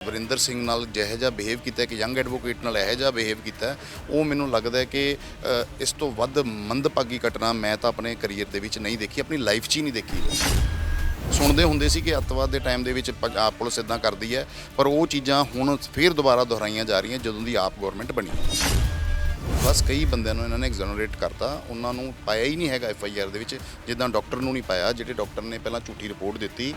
ਵਰਿੰਦਰ ਸਿੰਘ ਨਾਲ ਜਿਹੋ ਜਿਹਾ ਬਿਹੇਵ ਕੀਤਾ ਕਿ ਯੰਗ ਐਡਵੋਕੇਟ ਨਾਲ ਇਹੋ ਜਿਹਾ ਬਿਹੇਵ ਕੀਤਾ, ਉਹ ਮੈਨੂੰ ਲੱਗਦਾ ਕਿ ਇਸ ਤੋਂ ਵੱਧ ਮੰਦਭਾਗੀ ਘਟਨਾ ਮੈਂ ਤਾਂ ਆਪਣੇ ਕਰੀਅਰ ਦੇ ਵਿੱਚ ਨਹੀਂ ਦੇਖੀ, ਆਪਣੀ ਲਾਈਫ 'ਚ ਹੀ ਨਹੀਂ ਦੇਖੀ। ਸੁਣਦੇ ਹੁੰਦੇ ਸੀ ਕਿ ਅੱਤਵਾਦ ਦੇ ਟਾਈਮ ਦੇ ਵਿੱਚ ਪੰਜਾਬ ਪੁਲਿਸ ਇੱਦਾਂ ਕਰਦੀ ਹੈ, ਪਰ ਉਹ ਚੀਜ਼ਾਂ ਹੁਣ ਫਿਰ ਦੁਬਾਰਾ ਦੁਹਰਾਈਆਂ ਜਾ ਰਹੀਆਂ ਜਦੋਂ ਦੀ ਆਪ ਗਵਰਨਮੈਂਟ ਬਣੀ। ਬਸ ਕਈ ਬੰਦਿਆਂ ਨੂੰ ਇਹਨਾਂ ਨੇ ਐਗਜ਼ੋਨਰੇਟ ਕਰਤਾ, ਉਹਨਾਂ ਨੂੰ ਪਾਇਆ ਹੀ ਨਹੀਂ ਹੈਗਾ FIR ਦੇ ਵਿੱਚ, ਜਿੱਦਾਂ ਡਾਕਟਰ ਨੂੰ ਨਹੀਂ ਪਾਇਆ, ਜਿਹੜੇ ਡਾਕਟਰ ਨੇ ਪਹਿਲਾਂ ਝੂਠੀ ਰਿਪੋਰਟ ਦਿੱਤੀ।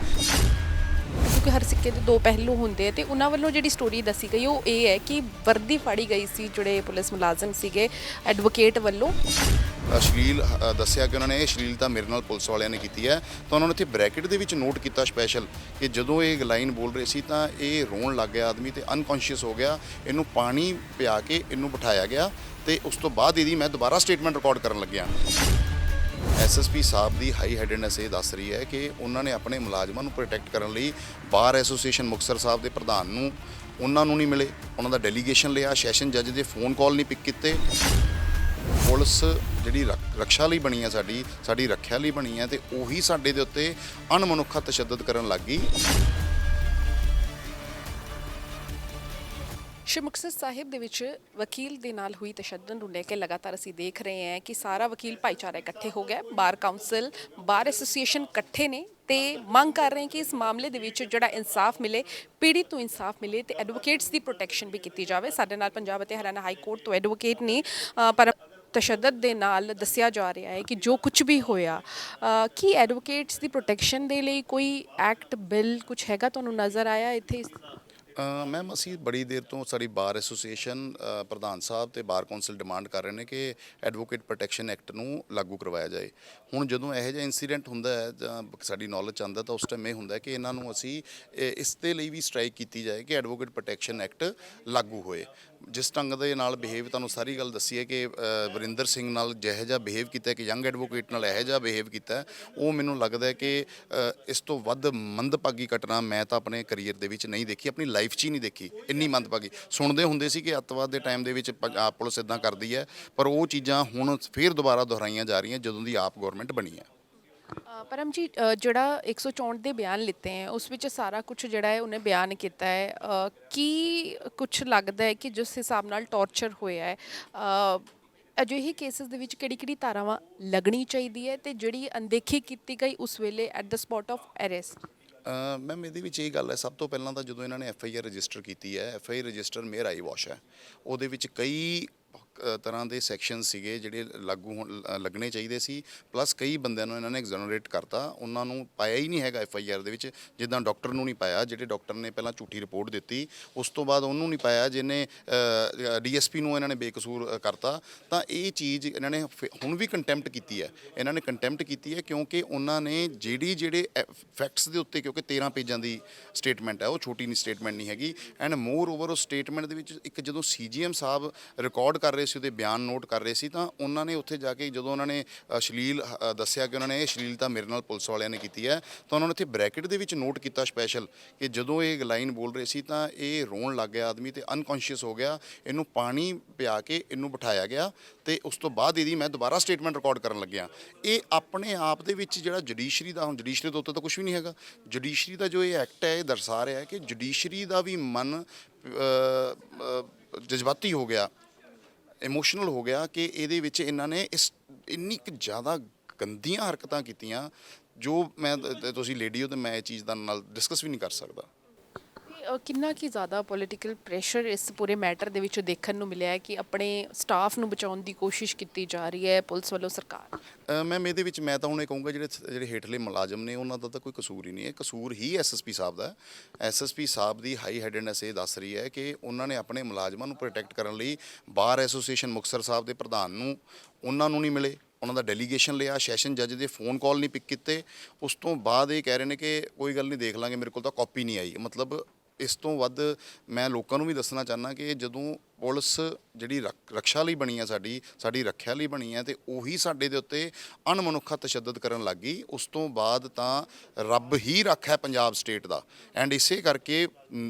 ਕਿਉਂਕਿ ਹਰ ਸਿੱਕੇ ਦੇ ਦੋ ਪਹਿਲੂ ਹੁੰਦੇ ਤੇ ਉਹਨਾਂ ਵੱਲੋਂ ਜਿਹੜੀ ਸਟੋਰੀ ਦੱਸੀ ਗਈ ਉਹ ਇਹ ਹੈ ਕਿ ਵਰਦੀ ਫਾੜੀ ਗਈ ਸੀ ਜਿਹੜੇ ਪੁਲਿਸ ਮੁਲਾਜ਼ਮ ਸੀਗੇ ਐਡਵੋਕੇਟ ਵੱਲੋਂ। ਅਸ਼ਲੀਲ ਦੱਸਿਆ ਕਿ ਉਹਨਾਂ ਨੇ ਇਹ ਅਸ਼ਲੀਲਤਾ ਮੇਰੇ ਨਾਲ ਪੁਲਿਸ ਵਾਲਿਆਂ ਨੇ ਕੀਤੀ ਹੈ, ਤਾਂ ਉਹਨਾਂ ਨੇ ਇੱਥੇ ਬ੍ਰੈਕਟ ਦੇ ਵਿੱਚ ਨੋਟ ਕੀਤਾ ਸਪੈਸ਼ਲ ਕਿ ਜਦੋਂ ਇਹ ਲਾਈਨ ਬੋਲ ਰਹੇ ਸੀ ਤਾਂ ਇਹ ਰੋਣ ਲੱਗ ਗਿਆ ਆਦਮੀ ਤੇ ਅਨਕੌਂਸ਼ੀਅਸ ਹੋ ਗਿਆ, ਇਹਨੂੰ ਪਾਣੀ ਪਿਆ ਕੇ ਇਹਨੂੰ ਬਿਠਾਇਆ ਗਿਆ ਤੇ ਉਸ ਤੋਂ ਬਾਅਦ ਇਹਦੀ ਮੈਂ ਦੁਬਾਰਾ ਸਟੇਟਮੈਂਟ ਰਿਕਾਰਡ ਕਰਨ ਲੱਗਿਆ। SSP ਸਾਹਿਬ ਦੀ ਹਾਈ ਹੈਡਨੈਸ ਇਹ ਦੱਸ ਰਹੀ ਹੈ ਕਿ ਉਹਨਾਂ ਨੇ ਆਪਣੇ ਮੁਲਾਜ਼ਮਾਂ ਨੂੰ ਪ੍ਰੋਟੈਕਟ ਕਰਨ ਲਈ ਬਾਰ ਐਸੋਸੀਏਸ਼ਨ ਮੁਕਤਸਰ ਸਾਹਿਬ ਦੇ ਪ੍ਰਧਾਨ ਨੂੰ ਉਹਨਾਂ ਨੂੰ ਨਹੀਂ ਮਿਲੇ, ਉਹਨਾਂ ਦਾ ਡੈਲੀਗੇਸ਼ਨ ਲਿਆ, ਸੈਸ਼ਨ ਜੱਜ ਦੇ ਫੋਨ ਕਾਲ ਨਹੀਂ ਪਿਕ ਕੀਤੇ। ਪੁਲਿਸ ਜਿਹੜੀ ਰੱਖਿਆ ਲਈ ਬਣੀ ਹੈ, ਸਾਡੀ ਰੱਖਿਆ ਲਈ ਬਣੀ ਹੈ, ਤੇ ਉਹੀ ਸਾਡੇ ਦੇ ਉੱਤੇ ਅਣਮਨੁੱਖਾ ਤਸ਼ੱਦਦ ਕਰਨ ਲੱਗ ਗਈ। ਸ਼੍ਰੀ ਮੁਕਤਸਰ ਸਾਹਿਬ ਦੇ ਵਿੱਚ ਵਕੀਲ ਦੇ ਨਾਲ ਹੋਈ ਤਸ਼ੱਦਦ ਨੂੰ ਲੈ ਕੇ ਲਗਾਤਾਰ ਅਸੀਂ ਦੇਖ ਰਹੇ ਹਾਂ ਕਿ ਸਾਰਾ ਵਕੀਲ ਭਾਈਚਾਰਾ ਇਕੱਠੇ ਹੋ ਗਿਆ, ਬਾਰ ਕਾਉਂਸਲ, ਬਾਰ ਐਸੋਸੀਏਸ਼ਨ ਇਕੱਠੇ ਨੇ ਤੇ ਮੰਗ ਕਰ ਰਹੇ ਕਿ ਇਸ ਮਾਮਲੇ ਦੇ ਵਿੱਚ ਜਿਹੜਾ ਇਨਸਾਫ ਮਿਲੇ, ਪੀੜ੍ਹਤ ਨੂੰ ਇਨਸਾਫ ਮਿਲੇ ਤੇ ਐਡਵੋਕੇਟਸ ਦੀ ਪ੍ਰੋਟੈਕਸ਼ਨ ਵੀ ਕੀਤੀ ਜਾਵੇ। ਸਾਡੇ ਨਾਲ ਪੰਜਾਬ ਅਤੇ ਹਰਿਆਣਾ ਹਾਈ ਕੋਰਟ ਤੋਂ ਐਡਵੋਕੇਟ ਨੇ, ਪਰ ਤਸ਼ੱਦਦ ਦੇ ਨਾਲ ਦੱਸਿਆ ਜਾ ਰਿਹਾ ਹੈ ਕਿ ਜੋ ਕੁਝ ਵੀ ਹੋਇਆ, ਕੀ ਐਡਵੋਕੇਟਸ ਦੀ ਪ੍ਰੋਟੈਕਸ਼ਨ ਦੇ ਲਈ ਕੋਈ ਐਕਟ ਬਿੱਲ ਕੁਝ ਹੈਗਾ ਤੁਹਾਨੂੰ ਨਜ਼ਰ ਆਇਆ ਇੱਥੇ? ਮੈਮ ਅਸੀਂ ਬੜੀ ਦੇਰ ਤੋਂ ਸਾਡੀ ਬਾਰ ਐਸੋਸੀਏਸ਼ਨ ਪ੍ਰਧਾਨ ਸਾਹਿਬ ਤੇ ਬਾਰ ਕੌਂਸਲ ਡਿਮਾਂਡ ਕਰ ਰਹੇ ਨੇ ਕਿ ਐਡਵੋਕੇਟ ਪ੍ਰੋਟੈਕਸ਼ਨ ਐਕਟ ਨੂੰ ਲਾਗੂ ਕਰਵਾਇਆ ਜਾਏ। ਹੁਣ ਜਦੋਂ ਇਹੋ ਜਿਹਾ ਇੰਸੀਡੈਂਟ ਹੁੰਦਾ ਹੈ ਜਾਂ ਸਾਡੀ ਨੌਲੇਜ 'ਚ ਆਉਂਦਾ ਤਾਂ ਉਸ ਟਾਈਮ ਇਹ ਹੁੰਦਾ ਕਿ ਇਹਨਾਂ ਨੂੰ ਅਸੀਂ ਇਸ ਦੇ ਲਈ ਵੀ ਸਟ੍ਰਾਈਕ ਕੀਤੀ ਜਾਏ ਕਿ ਐਡਵੋਕੇਟ ਪ੍ਰੋਟੈਕਸ਼ਨ ਐਕਟ ਲਾਗੂ ਹੋਏ। ਜਿਸ ਢੰਗ ਦੇ ਨਾਲ ਬਿਹੇਵ, ਤੁਹਾਨੂੰ ਸਾਰੀ ਗੱਲ ਦੱਸੀ ਹੈ ਕਿ ਵਰਿੰਦਰ ਸਿੰਘ ਨਾਲ ਜਿਹੋ ਜਿਹਾ ਬਿਹੇਵ ਕੀਤਾ ਕਿ ਯੰਗ ਐਡਵੋਕੇਟ ਨਾਲ ਇਹੋ ਜਿਹਾ ਬਿਹੇਵ ਕੀਤਾ, ਉਹ ਮੈਨੂੰ ਲੱਗਦਾ ਕਿ ਇਸ ਤੋਂ ਵੱਧ ਮੰਦਭਾਗੀ ਘਟਨਾ ਮੈਂ ਤਾਂ ਆਪਣੇ ਕਰੀਅਰ ਦੇ ਵਿੱਚ ਨਹੀਂ ਦੇਖੀ, ਆਪਣੀ ਲਾਈਫ 'ਚ ਹੀ ਨਹੀਂ ਦੇਖੀ, ਇੰਨੀ ਮੰਦਭਾਗੀ। ਸੁਣਦੇ ਹੁੰਦੇ ਸੀ ਕਿ ਅੱਤਵਾਦ ਦੇ ਟਾਈਮ ਦੇ ਵਿੱਚ ਪੰਜਾਬ ਪੁਲਿਸ ਇੱਦਾਂ ਕਰਦੀ ਹੈ, ਪਰ ਉਹ ਚੀਜ਼ਾਂ ਹੁਣ ਫਿਰ ਦੁਬਾਰਾ ਦੁਹਰਾਈਆਂ ਜਾ ਰਹੀਆਂ ਜਦੋਂ ਦੀ ਆਪ ਗਵਰਨਮੈਂਟ ਬਣੀ ਹੈ। ਪਰਮ ਜੀ, ਜਿਹੜਾ 164 ਦੇ ਬਿਆਨ ਲਿੱਤੇ ਹੈ ਉਸ ਵਿੱਚ ਸਾਰਾ ਕੁਝ ਜਿਹੜਾ ਹੈ ਉਹਨੇ ਬਿਆਨ ਕੀਤਾ ਹੈ, ਕੀ ਕੁਝ ਲੱਗਦਾ ਹੈ ਕਿ ਜਿਸ ਹਿਸਾਬ ਨਾਲ ਟੌਰਚਰ ਹੋਇਆ ਹੈ, ਅਜਿਹੇ ਕੇਸਿਸ ਦੇ ਵਿੱਚ ਕਿਹੜੀ ਧਾਰਾਵਾਂ ਲੱਗਣੀ ਚਾਹੀਦੀ ਹੈ ਤੇ ਜਿਹੜੀ ਅਣਦੇਖੀ ਕੀਤੀ ਗਈ ਉਸ ਵੇਲੇ at the spot of arrest? Ma'am ਇਹਦੇ ਵਿੱਚ ਇਹ ਗੱਲ ਹੈ, ਸਭ ਤੋਂ ਪਹਿਲਾਂ ਤਾਂ ਜਦੋਂ ਇਹਨਾਂ ਨੇ FIR ਰਜਿਸਟਰ ਕੀਤੀ ਹੈ, FIR ਰਜਿਸਟਰ ਮੇਅਰ ਆਈ ਵਾਸ਼ ਹੈ, ਉਹਦੇ ਵਿੱਚ ਕਈ ਤਰ੍ਹਾਂ ਦੇ ਸੈਕਸ਼ਨ ਸੀਗੇ ਜਿਹੜੇ ਲੱਗਣੇ ਚਾਹੀਦੇ ਸੀ, ਪਲੱਸ ਕਈ ਬੰਦਿਆਂ ਨੂੰ ਇਹਨਾਂ ਨੇ ਐਗਜ਼ੋਨਰੇਟ ਕਰਤਾ, ਉਹਨਾਂ ਨੂੰ ਪਾਇਆ ਹੀ ਨਹੀਂ ਹੈਗਾ FIR ਦੇ ਵਿੱਚ, ਜਿੱਦਾਂ ਡਾਕਟਰ ਨੂੰ ਨਹੀਂ ਪਾਇਆ, ਜਿਹੜੇ ਡਾਕਟਰ ਨੇ ਪਹਿਲਾਂ ਝੂਠੀ ਰਿਪੋਰਟ ਦਿੱਤੀ, ਉਸ ਤੋਂ ਬਾਅਦ ਉਹਨੂੰ ਨਹੀਂ ਪਾਇਆ ਜਿਹਨੇ DSP ਨੂੰ ਇਹਨਾਂ ਨੇ ਬੇਕਸੂਰ ਕਰਤਾ। ਤਾਂ ਇਹ ਚੀਜ਼ ਇਹਨਾਂ ਨੇ ਹੁਣ ਵੀ ਕੰਟੈਂਪਟ ਕੀਤੀ ਹੈ, ਇਹਨਾਂ ਨੇ ਕੰਟੈਂਪਟ ਕੀਤੀ ਹੈ ਕਿਉਂਕਿ ਉਹਨਾਂ ਨੇ ਜਿਹੜੇ ਫੈਕਟਸ ਦੇ ਉੱਤੇ, ਕਿਉਂਕਿ 13 ਪੇਜਾਂ ਦੀ ਸਟੇਟਮੈਂਟ ਹੈ, ਉਹ ਛੋਟੀ ਨਹੀਂ ਸਟੇਟਮੈਂਟ ਨਹੀਂ ਹੈਗੀ, ਐਂਡ ਮੋਰ ਓਵਰ ਉਹ ਸਟੇਟਮੈਂਟ ਦੇ ਵਿੱਚ ਇੱਕ ਜਦੋਂ CGM ਸਾਹਿਬ ਰਿਕਾਰਡ ਕਰ ਰਹੇ ਸੀ, ਉਹਦੇ ਬਿਆਨ ਨੋਟ ਕਰ ਰਹੇ ਸੀ, ਤਾਂ ਉਹਨਾਂ ਨੇ ਉੱਥੇ ਜਾ ਕੇ ਜਦੋਂ ਉਹਨਾਂ ਨੇ ਅਸ਼ਲੀਲ ਦੱਸਿਆ ਕਿ ਉਹਨਾਂ ਨੇ ਇਹ ਅਸ਼ਲੀਲਤਾ ਮੇਰੇ ਨਾਲ ਪੁਲਿਸ ਵਾਲਿਆਂ ਨੇ ਕੀਤੀ ਹੈ, ਤਾਂ ਉਹਨਾਂ ਨੇ ਉੱਥੇ ਬ੍ਰੈਕਟ ਦੇ ਵਿੱਚ ਨੋਟ ਕੀਤਾ ਸਪੈਸ਼ਲ ਕਿ ਜਦੋਂ ਇਹ ਲਾਈਨ ਬੋਲ ਰਹੇ ਸੀ ਤਾਂ ਇਹ ਰੋਣ ਲੱਗ ਗਿਆ ਆਦਮੀ ਤੇ ਅਨਕੌਂਸ਼ੀਅਸ ਹੋ ਗਿਆ, ਇਹਨੂੰ ਪਾਣੀ ਪਿਆ ਕੇ ਇਹਨੂੰ ਬਿਠਾਇਆ ਗਿਆ ਤੇ ਉਸ ਤੋਂ ਬਾਅਦ ਇਹਦੀ ਮੈਂ ਦੁਬਾਰਾ ਸਟੇਟਮੈਂਟ ਰਿਕਾਰਡ ਕਰਨ ਲੱਗਿਆ। ਇਹ ਆਪਣੇ ਆਪ ਦੇ ਵਿੱਚ ਜਿਹੜਾ ਜੁਡੀਸ਼ਰੀ ਦਾ, ਹੁਣ ਜੁਡੀਸ਼ਰੀ ਦੇ ਉੱਤੇ ਤਾਂ ਕੁਝ ਵੀ ਨਹੀਂ ਹੈਗਾ, ਜੁਡੀਸ਼ਰੀ ਦਾ ਜੋ ਇਹ ਐਕਟ ਹੈ ਇਹ ਦਰਸਾ ਰਿਹਾ ਹੈ ਕਿ ਜੁਡੀਸ਼ਰੀ ਦਾ ਵੀ ਮਨ ਜਜ਼ਬਾਤੀ ਹੋ ਗਿਆ, ਇਮੋਸ਼ਨਲ ਹੋ ਗਿਆ ਕਿ ਇਹਦੇ ਵਿੱਚ ਇਹਨਾਂ ਨੇ ਇੰਨੀ ਕੁ ਜ਼ਿਆਦਾ ਗੰਦੀਆਂ ਹਰਕਤਾਂ ਕੀਤੀਆਂ ਜੋ ਮੈਂ, ਤੁਸੀਂ ਲੇਡੀ ਹੋ ਤੇ ਮੈਂ ਇਹ ਚੀਜ਼ ਦਾ ਨਾਲ ਡਿਸਕਸ ਵੀ ਨਹੀਂ ਕਰ ਸਕਦਾ। ਕਿੰਨਾ ਕੀ ਜ਼ਿਆਦਾ ਪੋਲੀਟੀਕਲ ਪ੍ਰੈਸ਼ਰ ਇਸ ਪੂਰੇ ਮੈਟਰ ਦੇ ਵਿੱਚ ਦੇਖਣ ਨੂੰ ਮਿਲਿਆ ਹੈ ਕਿ ਆਪਣੇ ਸਟਾਫ ਨੂੰ ਬਚਾਉਣ ਦੀ ਕੋਸ਼ਿਸ਼ ਕੀਤੀ ਜਾ ਰਹੀ ਹੈ ਪੁਲਿਸ ਵੱਲੋਂ, ਸਰਕਾਰ? ਮੈਮ ਇਹਦੇ ਵਿੱਚ ਮੈਂ ਤਾਂ ਹੁਣ ਇਹ ਕਹੂੰਗਾ ਜਿਹੜੇ ਹੇਠਲੇ ਮੁਲਾਜ਼ਮ ਨੇ ਉਹਨਾਂ ਦਾ ਤਾਂ ਕੋਈ ਕਸੂਰ ਹੀ ਨਹੀਂ ਹੈ, ਕਸੂਰ ਹੀ SSP ਸਾਹਿਬ ਦਾ। SSP ਸਾਹਿਬ ਦੀ ਹਾਈ ਹੈਡਨੈਸ ਇਹ ਦੱਸ ਰਹੀ ਹੈ ਕਿ ਉਹਨਾਂ ਨੇ ਆਪਣੇ ਮੁਲਾਜ਼ਮਾਂ ਨੂੰ ਪ੍ਰੋਟੈਕਟ ਕਰਨ ਲਈ ਬਾਰ ਐਸੋਸੀਏਸ਼ਨ ਮੁਕਤਸਰ ਸਾਹਿਬ ਦੇ ਪ੍ਰਧਾਨ ਨੂੰ ਉਹਨਾਂ ਨੂੰ ਨਹੀਂ ਮਿਲੇ, ਉਹਨਾਂ ਦਾ ਡੈਲੀਗੇਸ਼ਨ ਲਿਆ, ਸੈਸ਼ਨ ਜੱਜ ਦੇ ਫੋਨ ਕਾਲ ਨਹੀਂ ਪਿਕ ਕੀਤੇ, ਉਸ ਤੋਂ ਬਾਅਦ ਇਹ ਕਹਿ ਰਹੇ ਨੇ ਕਿ ਕੋਈ ਗੱਲ ਨਹੀਂ ਦੇਖ ਲਾਂਗੇ, ਮੇਰੇ ਕੋਲ ਤਾਂ ਕਾਪੀ ਨਹੀਂ ਆਈ। ਮਤਲਬ ਇਸ ਤੋਂ ਵੱਧ ਮੈਂ ਲੋਕਾਂ ਨੂੰ ਵੀ ਦੱਸਣਾ ਚਾਹੁੰਦਾ ਕਿ ਜਦੋਂ ਪੁਲਿਸ ਜਿਹੜੀ ਰੱਖਿਆ ਲਈ ਬਣੀ ਹੈ, ਸਾਡੀ ਰੱਖਿਆ ਲਈ ਬਣੀ ਹੈ, ਤੇ ਉਹੀ ਸਾਡੇ ਦੇ ਉੱਤੇ ਅਣਮਨੁੱਖਾ ਤਸ਼ੱਦਦ ਕਰਨ ਲੱਗ ਗਈ, ਉਸ ਤੋਂ ਬਾਅਦ ਤਾਂ ਰੱਬ ਹੀ ਰੱਖ ਹੈ ਪੰਜਾਬ ਸਟੇਟ ਦਾ। ਐਂਡ ਇਸੇ ਕਰਕੇ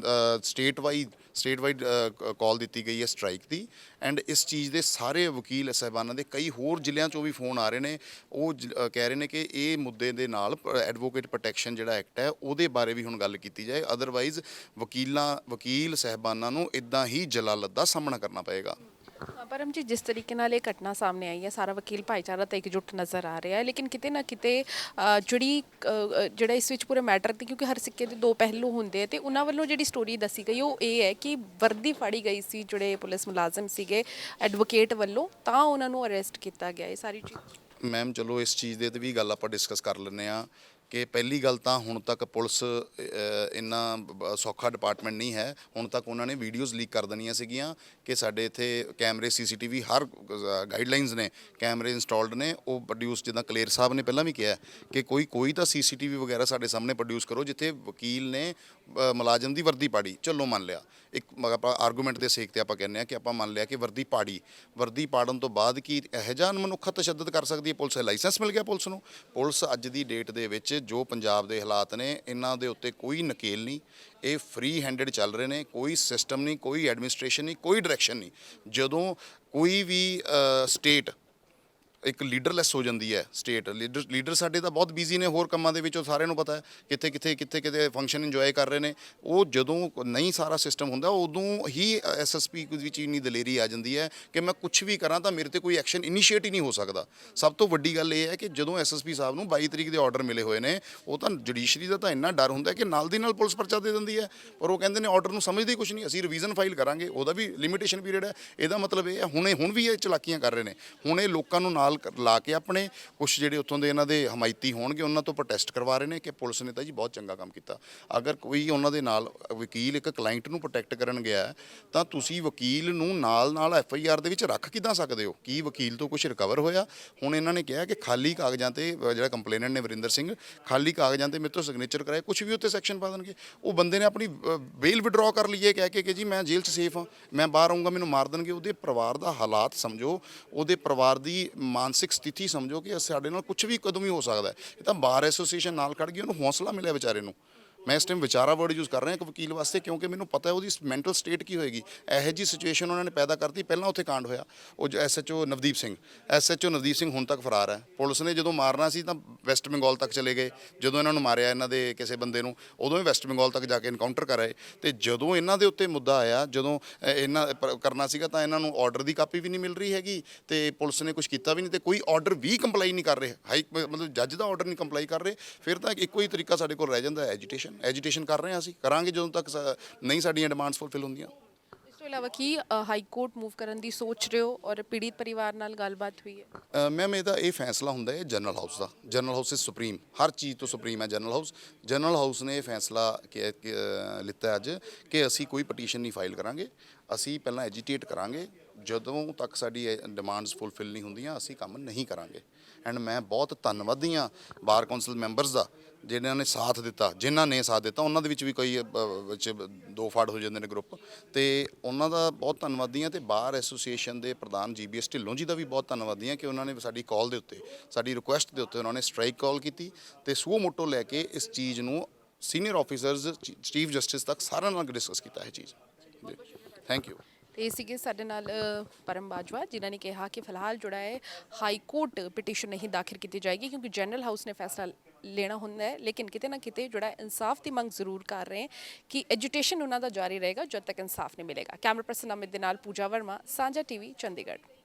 ਸਟੇਟ ਵਾਈਜ਼ ਸਟੇਟ ਵਾਈਡ ਕਾਲ ਦਿੱਤੀ ਗਈ ਹੈ ਸਟ੍ਰਾਈਕ ਦੀ। ਐਂਡ ਇਸ ਚੀਜ਼ ਦੇ ਸਾਰੇ ਵਕੀਲ ਸਾਹਿਬਾਨਾਂ ਦੇ ਕਈ ਹੋਰ ਜ਼ਿਲ੍ਹਿਆਂ 'ਚੋਂ ਵੀ ਫੋਨ ਆ ਰਹੇ ਨੇ, ਉਹ ਕਹਿ ਰਹੇ ਨੇ ਕਿ ਇਹ ਮੁੱਦੇ ਦੇ ਨਾਲ ਐਡਵੋਕੇਟ ਪ੍ਰੋਟੈਕਸ਼ਨ ਜਿਹੜਾ ਐਕਟ ਹੈ ਉਹਦੇ ਬਾਰੇ ਵੀ ਹੁਣ ਗੱਲ ਕੀਤੀ ਜਾਏ, ਅਦਰਵਾਈਜ਼ ਵਕੀਲ ਸਾਹਿਬਾਨਾਂ ਨੂੰ ਇਦਾਂ ਹੀ ਜਲਾਲਤ ਦਾ ਸਾਹਮਣਾ ਕਰਨਾ ਪਏਗਾ। ਪਰਮਜੀਤ, ਜਿਸ ਤਰੀਕੇ ਨਾਲ ਇਹ ਘਟਨਾ ਸਾਹਮਣੇ ਆਈ ਹੈ, ਸਾਰਾ ਵਕੀਲ ਭਾਈਚਾਰਾ ਤਾਂ ਇਕਜੁੱਟ ਨਜ਼ਰ ਆ ਰਿਹਾ ਹੈ, ਲੇਕਿਨ ਕਿਤੇ ਨਾ ਕਿਤੇ ਜਿਹੜਾ ਇਸ ਵਿੱਚ ਪੂਰੇ ਮੈਟਰ ਤੇ, ਕਿਉਂਕਿ ਹਰ ਸਿੱਕੇ ਦੇ ਦੋ ਪਹਿਲੂ ਹੁੰਦੇ ਆ, ਤੇ ਉਹਨਾਂ ਵੱਲੋਂ ਜਿਹੜੀ ਸਟੋਰੀ ਦੱਸੀ ਗਈ ਉਹ ਇਹ ਹੈ ਕਿ ਵਰਦੀ ਫਾੜੀ ਗਈ ਸੀ ਜਿਹੜੇ ਪੁਲਿਸ ਮੁਲਾਜ਼ਮ ਸੀਗੇ ਐਡਵੋਕੇਟ ਵੱਲੋਂ, ਤਾਂ ਉਹਨਾਂ ਨੂੰ ਅਰੈਸਟ ਕੀਤਾ ਗਿਆ। ਇਹ ਸਾਰੀ ਚੀਜ਼ ਮੈਮ ਚਲੋ ਇਸ ਚੀਜ਼ ਦੇ ਤੇ ਵੀ ਗੱਲ ਆਪਾਂ ਡਿਸਕਸ ਕਰ ਲੈਂਦੇ ਆ ਕਿ ਪਹਿਲੀ ਗੱਲ ਤਾਂ ਹੁਣ ਤੱਕ ਪੁਲਿਸ ਇੰਨਾ ਸੌਖਾ ਡਿਪਾਰਟਮੈਂਟ ਨਹੀਂ ਹੈ। ਹੁਣ ਤੱਕ ਉਹਨਾਂ ਨੇ ਵੀਡੀਓਜ਼ ਲੀਕ ਕਰ ਦੇਣੀਆਂ ਸੀਗੀਆਂ ਕਿ ਸਾਡੇ ਇੱਥੇ ਕੈਮਰੇ CCTV ਹਰ ਗਾਈਡਲਾਈਨਸ ਨੇ, ਕੈਮਰੇ ਇੰਸਟਾਲਡ ਨੇ, ਉਹ ਪ੍ਰੋਡਿਊਸ, ਜਿੱਦਾਂ ਕਲੇਰ ਸਾਹਿਬ ਨੇ ਪਹਿਲਾਂ ਵੀ ਕਿਹਾ ਕਿ ਕੋਈ ਤਾਂ CCTV ਵਗੈਰਾ ਸਾਡੇ ਸਾਹਮਣੇ ਪ੍ਰੋਡਿਊਸ ਕਰੋ ਜਿੱਥੇ ਵਕੀਲ ਨੇ ਮੁਲਾਜ਼ਮ ਦੀ ਵਰਦੀ ਪਾੜੀ। ਚਲੋ ਮੰਨ ਲਿਆ, ਇੱਕ ਆਪਾਂ ਆਰਗੂਮੈਂਟ ਦੇ ਸੇਕ ਤੇ ਆਪਾਂ ਕਹਿੰਦੇ ਆ ਕਿ ਆਪਾਂ ਮੰਨ ਲਿਆ ਕਿ ਵਰਦੀ ਪਾੜਨ ਤੋਂ ਬਾਅਦ ਕੀ ਇਹੋ ਜਿਹਾ ਮਨੁੱਖਾ ਤਸ਼ੱਦਦ ਕਰ ਸਕਦੀ ਹੈ ਪੁਲਿਸ? ਲਾਇਸੈਂਸ ਮਿਲ ਗਿਆ ਪੁਲਿਸ ਨੂੰ। ਪੁਲਿਸ ਅੱਜ ਦੀ ਡੇਟ ਦੇ ਵਿੱਚ ਜੋ ਪੰਜਾਬ ਦੇ ਹਾਲਾਤ ਨੇ, ਇਹਨਾਂ ਦੇ ਉੱਤੇ ਕੋਈ ਨਕੇਲ ਨਹੀਂ, ਇਹ ਫ੍ਰੀ ਹੈਂਡਡ ਚੱਲ ਰਹੇ ਨੇ, ਕੋਈ ਸਿਸਟਮ ਨਹੀਂ, ਕੋਈ ਐਡਮਿਨਿਸਟ੍ਰੇਸ਼ਨ ਨਹੀਂ, ਕੋਈ ਡਾਇਰੈਕਸ਼ਨ ਨਹੀਂ। ਜਦੋਂ ਕੋਈ ਵੀ ਸਟੇਟ ਇੱਕ ਲੀਡਰਲੈਸ ਹੋ ਜਾਂਦੀ ਹੈ, ਸਟੇਟ ਲੀਡਰ ਸਾਡੇ ਤਾਂ ਬਹੁਤ ਬਿਜ਼ੀ ਨੇ ਹੋਰ ਕੰਮਾਂ ਦੇ ਵਿੱਚ, ਉਹ ਸਾਰਿਆਂ ਨੂੰ ਪਤਾ ਹੈ ਕਿੱਥੇ ਫੰਕਸ਼ਨ ਇੰਜੋਏ ਕਰ ਰਹੇ ਨੇ। ਉਹ ਜਦੋਂ ਨਹੀਂ ਸਾਰਾ ਸਿਸਟਮ ਹੁੰਦਾ, ਉਦੋਂ ਹੀ SSP ਵਿੱਚ ਇੰਨੀ ਦਲੇਰੀ ਆ ਜਾਂਦੀ ਹੈ ਕਿ ਮੈਂ ਕੁਝ ਵੀ ਕਰਾਂ ਤਾਂ ਮੇਰੇ ਤੇ ਕੋਈ ਐਕਸ਼ਨ ਇਨੀਸ਼ੀਏਟ ਹੀ ਨਹੀਂ ਹੋ ਸਕਦਾ। ਸਭ ਤੋਂ ਵੱਡੀ ਗੱਲ ਇਹ ਹੈ ਕਿ ਜਦੋਂ SSP ਸਾਹਿਬ ਨੂੰ 22 ਤਰੀਕ ਦੇ ਆਰਡਰ ਮਿਲੇ ਹੋਏ ਨੇ, ਉਹ ਤਾਂ ਜੁਡੀਸ਼ਰੀ ਦਾ ਤਾਂ ਇੰਨਾ ਡਰ ਹੁੰਦਾ ਕਿ ਨਾਲ ਦੀ ਨਾਲ ਪੁਲਿਸ ਪਰਚਾ ਦੇ ਦਿੰਦੀ ਹੈ, ਪਰ ਉਹ ਕਹਿੰਦੇ ਨੇ ਆਰਡਰ ਨੂੰ ਸਮਝਦੇ ਕੁਝ ਨਹੀਂ, ਅਸੀਂ ਰਿਵੀਜ਼ਨ ਫਾਈਲ ਕਰਾਂਗੇ, ਉਹਦਾ ਵੀ ਲਿਮਿਟੇਸ਼ਨ ਪੀਰੀਅਡ ਹੈ। ਇਹਦਾ ਮਤਲਬ ਇਹ ਹੈ ਹੁਣ ਵੀ ਇਹ ਚਲਾਕੀਆਂ ਕਰ ਰਹੇ ਨੇ। ਹੁਣ ਇਹ ਲੋਕਾਂ ਨੂੰ ਨਾਲ ਲਾ ਕੇ ਆਪਣੇ ਕੁਛ ਜਿਹੜੇ ਉੱਥੋਂ ਦੇ ਇਹਨਾਂ ਦੇ ਹਮਾਇਤੀ ਹੋਣਗੇ ਉਹਨਾਂ ਤੋਂ ਪ੍ਰੋਟੈਸਟ ਕਰਵਾ ਰਹੇ ਨੇ ਕਿ ਪੁਲਿਸ ਨੇ ਤਾਂ ਜੀ ਬਹੁਤ ਚੰਗਾ ਕੰਮ ਕੀਤਾ। ਅਗਰ ਕੋਈ ਉਹਨਾਂ ਦੇ ਨਾਲ ਵਕੀਲ ਇੱਕ ਕਲਾਇੰਟ ਨੂੰ ਪ੍ਰੋਟੈਕਟ ਕਰਨ ਗਿਆ ਤਾਂ ਤੁਸੀਂ ਵਕੀਲ ਨੂੰ ਨਾਲ FIR ਦੇ ਵਿੱਚ ਰੱਖ ਕਿੱਦਾਂ ਸਕਦੇ ਹੋ? ਕੀ ਵਕੀਲ ਤੋਂ ਕੁਝ ਰਿਕਵਰ ਹੋਇਆ? ਹੁਣ ਇਹਨਾਂ ਨੇ ਕਿਹਾ ਕਿ ਖਾਲੀ ਕਾਗਜ਼ਾਂ ਤੇ, ਜਿਹੜਾ ਕੰਪਲੇਨੈਂਟ ਨੇ ਵਰਿੰਦਰ ਸਿੰਘ, ਖਾਲੀ ਕਾਗਜ਼ਾਂ ਤੇ ਮੇਰੇ ਤੋਂ ਸਿਗਨੇਚਰ ਕਰਾਏ, ਕੁਝ ਵੀ ਉੱਤੇ ਸੈਕਸ਼ਨ ਪਾ ਦੇਣਗੇ। ਉਹ ਬੰਦੇ ਨੇ ਆਪਣੀ ਬੇਲ ਵਿਡਰਾਅ ਕਰ ਲਈ ਹੈ ਕਹਿ ਕੇ ਕਿ ਜੀ ਮੈਂ ਜੇਲ੍ਹ 'ਚ ਸੇਫ ਹਾਂ, ਮੈਂ ਬਾਹਰ ਆਊਂਗਾ ਮੈਨੂੰ ਮਾਰ ਦੇਣਗੇ। ਉਹਦੇ ਪਰਿਵਾਰ ਦਾ ਹਾਲਾਤ ਸਮਝੋ, ਉਹਦੇ ਪਰਿਵਾਰ ਦੀ ਮਾਨਸਿਕ ਸਥਿਤੀ ਸਮਝੋ ਕਿ ਸਾਡੇ ਨਾਲ ਕੁਝ ਵੀ ਕਦੋਂ ਵੀ ਹੋ ਸਕਦਾ ਹੈ। ਇਹ ਤਾਂ ਬਾਰ ਐਸੋਸੀਏਸ਼ਨ ਨਾਲ ਖੜ ਗਈ, ਉਹਨੂੰ ਹੌਸਲਾ ਮਿਲਿਆ ਵਿਚਾਰੇ ਨੂੰ। ਮੈਂ ਇਸ ਟਾਈਮ ਵਿਚਾਰਾ ਵਰਡ ਯੂਜ਼ ਕਰ ਰਿਹਾ ਇੱਕ ਵਕੀਲ ਵਾਸਤੇ, ਕਿਉਂਕਿ ਮੈਨੂੰ ਪਤਾ ਹੈ ਉਹਦੀ ਮੈਂਟਲ ਸਟੇਟ ਕੀ ਹੋਏਗੀ। ਇਹੋ ਜਿਹੀ ਸਿਚੁਏਸ਼ਨ ਉਹਨਾਂ ਨੇ ਪੈਦਾ ਕਰਤੀ। ਪਹਿਲਾਂ ਉੱਥੇ ਕਾਂਡ ਹੋਇਆ, ਉਹ SHO ਨਵਦੀਪ ਸਿੰਘ ਹੁਣ ਤੱਕ ਫਰਾਰ ਹੈ। ਪੁਲਿਸ ਨੇ ਜਦੋਂ ਮਾਰਨਾ ਸੀ ਤਾਂ ਵੈਸਟ ਬੰਗਾਲ ਤੱਕ ਚਲੇ ਗਏ। ਜਦੋਂ ਇਹਨਾਂ ਨੂੰ ਮਾਰਿਆ ਇਹਨਾਂ ਦੇ ਕਿਸੇ ਬੰਦੇ ਨੂੰ, ਉਦੋਂ ਹੀ ਵੈਸਟ ਬੰਗਾਲ ਤੱਕ ਜਾ ਕੇ ਇਨਕਾਊਂਟਰ ਕਰ ਆਏ। ਤੇ ਜਦੋਂ ਇਹਨਾਂ ਦੇ ਉੱਤੇ ਮੁੱਦਾ ਆਇਆ, ਜਦੋਂ ਇਹਨਾਂ ਕਰਨਾ ਸੀਗਾ, ਤਾਂ ਇਹਨਾਂ ਨੂੰ ਆਰਡਰ ਦੀ ਕਾਪੀ ਵੀ ਨਹੀਂ ਮਿਲ ਰਹੀ ਹੈਗੀ ਤੇ ਪੁਲਿਸ ਨੇ ਕੁਝ ਕੀਤਾ ਵੀ ਨਹੀਂ, ਤੇ ਕੋਈ ਆਰਡਰ ਵੀ ਕੰਪਲਾਈ ਨਹੀਂ ਕਰ ਰਹੇ। ਮਤਲਬ ਜੱਜ ਦਾ ਆਰਡਰ ਨਹੀਂ ਕੰਪਲਾਈ ਕਰ ਰਹੇ। ਫਿਰ ਤਾਂ ਇੱਕੋ ਹੀ ਤਰੀਕਾ ਸਾਡੇ ਕੋਲ ਰਹਿ ਜਾਂਦਾ, ਐਜੀਟੇਸ਼ਨ ਕਰ ਰਹੇ ਹਾਂ। ਅਸੀਂ ਕਰਾਂਗੇ ਜਦੋਂ ਤੱਕ ਨਹੀਂ ਸਾਡੀਆਂ ਡਿਮਾਂਡਸ ਫੁਲਫਿਲ ਹੁੰਦੀਆਂ। ਇਸ ਤੋਂ ਇਲਾਵਾ ਕੀ ਹਾਈ ਕੋਰਟ ਮੂਵ ਕਰਨ ਦੀ ਸੋਚ ਰਹੇ ਹੋ ਔਰ ਪੀੜਿਤ ਪਰਿਵਾਰ ਨਾਲ ਗੱਲਬਾਤ ਹੋਈ ਹੈ? ਮੈਮ ਇਹਦਾ ਇਹ ਫੈਸਲਾ ਹੁੰਦਾ ਹੈ ਜਨਰਲ ਹਾਊਸ ਦਾ। ਜਨਰਲ ਹਾਊਸ ਇਜ਼ ਸੁਪਰੀਮ, ਹਰ ਚੀਜ਼ ਤੋਂ ਸੁਪਰੀਮ ਹੈ ਜਨਰਲ ਹਾਊਸ ਨੇ ਇਹ ਫੈਸਲਾ ਲਿੱਤਾ ਅੱਜ ਕਿ ਅਸੀਂ ਕੋਈ ਪਟੀਸ਼ਨ ਨਹੀਂ ਫਾਈਲ ਕਰਾਂਗੇ। ਅਸੀਂ ਪਹਿਲਾਂ ਐਜੀਟੇਟ ਕਰਾਂਗੇ, ਜਦੋਂ ਤੱਕ ਸਾਡੀ ਡਿਮਾਂਡਸ ਫੁਲਫਿਲ ਨਹੀਂ ਹੁੰਦੀਆਂ ਅਸੀਂ ਕੰਮ ਨਹੀਂ ਕਰਾਂਗੇ। ਐਂਡ ਮੈਂ ਬਹੁਤ ਧੰਨਵਾਦੀ ਹਾਂ ਬਾਰ ਕੌਂਸਲ ਮੈਂਬਰਸ ਦਾ ਜਿਨ੍ਹਾਂ ਨੇ ਸਾਥ ਦਿੱਤਾ ਉਹਨਾਂ ਦੇ ਵਿੱਚ ਵੀ ਕੋਈ ਵਿੱਚ ਦੋ ਫਾੜ ਹੋ ਜਾਂਦੇ ਨੇ ਗਰੁੱਪ, ਤੇ ਉਹਨਾਂ ਦਾ ਬਹੁਤ ਧੰਨਵਾਦੀ ਹਾਂ। ਤੇ ਬਾਰ ਐਸੋਸੀਏਸ਼ਨ ਦੇ ਪ੍ਰਧਾਨ GBS ਢਿੱਲੋਂ ਜੀ ਦਾ ਵੀ ਬਹੁਤ ਧੰਨਵਾਦੀ ਹਾਂ ਕਿ ਉਹਨਾਂ ਨੇ ਸਾਡੀ ਕਾਲ ਦੇ ਉੱਤੇ, ਸਾਡੀ ਰਿਕੁਐਸਟ ਦੇ ਉੱਤੇ ਉਹਨਾਂ ਨੇ ਸਟ੍ਰਾਈਕ ਕਾਲ ਕੀਤੀ ਤੇ ਸੂਓ ਮੋਟੋ ਲੈ ਕੇ ਇਸ ਚੀਜ਼ ਨੂੰ ਸੀਨੀਅਰ ਆਫੀਸਰਸ, ਚੀਫ ਜਸਟਿਸ ਤੱਕ ਸਾਰਿਆਂ ਨਾਲ ਡਿਸਕਸ ਕੀਤਾ ਇਹ ਚੀਜ਼। Thank you. ਤੇ ਸੀਗੇ ਸਾਡੇ ਨਾਲ ਪਰਮ ਬਾਜਵਾ, ਜਿਨ੍ਹਾਂ ਨੇ ਕਿਹਾ ਕਿ ਫਿਲਹਾਲ ਜਿਹੜਾ ਹੈ ਹਾਈ ਕੋਰਟ ਪਟੀਸ਼ਨ ਨਹੀਂ ਦਾਖਲ ਕੀਤੀ ਜਾਏਗੀ ਕਿਉਂਕਿ ਜਨਰਲ ਹਾਊਸ ਨੇ ਫੈਸਲਾ ਲੈਣਾ ਹੁੰਦਾ ਹੈ, ਲੇਕਿਨ ਕਿਤੇ ਨਾ ਕਿਤੇ ਜਿਹੜਾ ਇਨਸਾਫ ਦੀ ਮੰਗ ਜ਼ਰੂਰ ਕਰ ਰਹੇ ਕਿ ਐਜੀਟੇਸ਼ਨ ਉਹਨਾਂ ਦਾ ਜਾਰੀ ਰਹੇਗਾ ਜਦ ਤੱਕ ਇਨਸਾਫ ਨਹੀਂ ਮਿਲੇਗਾ। ਕੈਮਰਾ ਪਰਸਨ ਅਮਿਤ ਦੇ ਨਾਲ ਪੂਜਾ ਵਰਮਾ, ਸਾਂਝਾ TV, ਚੰਡੀਗੜ੍ਹ।